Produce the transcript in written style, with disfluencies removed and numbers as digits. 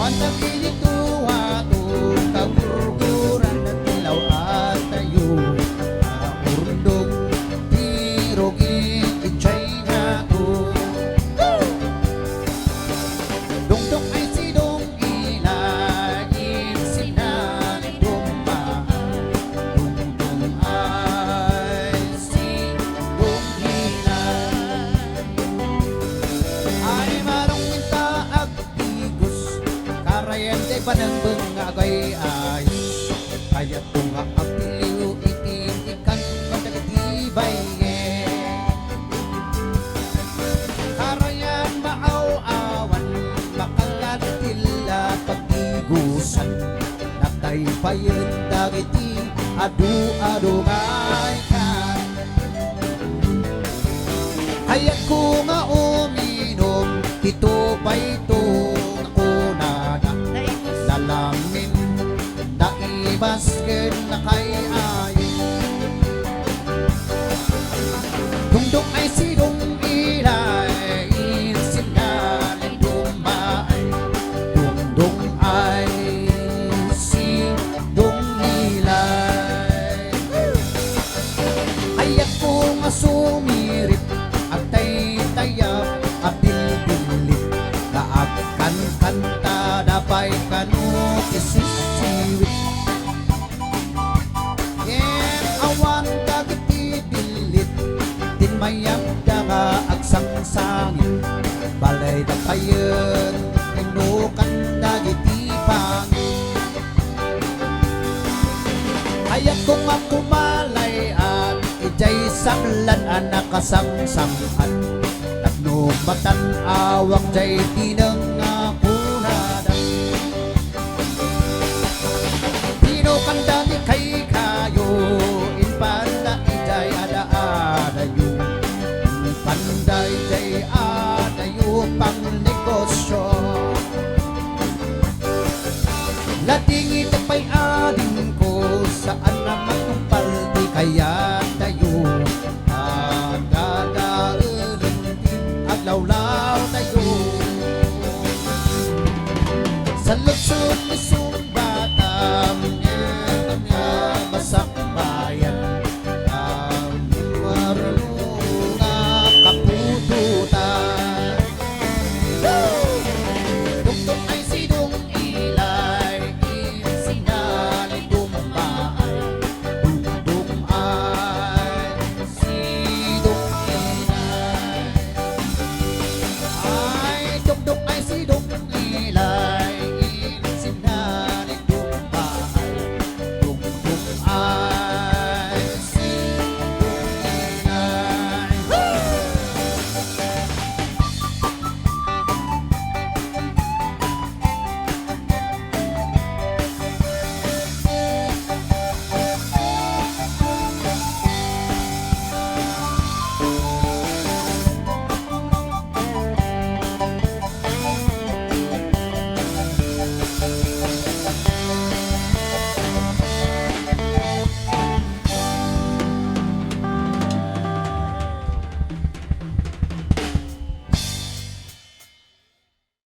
Wanda kinituwa to kaburburan at ilaw at tayo urundog tirogi itchay na to dongdong ay sidong ilalim sinali dumaan dongdong ay sidong hilay ay marong minta ag tigos karayan day panangbeng agay ayos kaya tunga ang piliw itindikan magdagitibay karayan maaw-awan makalatila pagtigusan nakaypayan dagiti adu-adumay kan hayat ko nga uminom ito pa itong nakunana lalamin naibasken na kay ayin dungdong ay sidong ilay sinalin dumaay dungdong ay sidong ilay hayat ko nga sumirip at tay-tayap at bilbilit na agkan kanta dapay kanot isisiwit yen awan dagiti bilit din mayam daga agsangsangit balay dapayen inukan dagiti pangit hayat kong ako malayan ijay samlan anak kasangsangan nagnomatan awang jay tinang akunadan pinukan dati kay kayo inpanda ijay ada-adayo panday jay adayo pang negosyo lating itapay ading ko saan naman kung paldi kaya tayo agadaerin din aglawlaw tayo sa lukso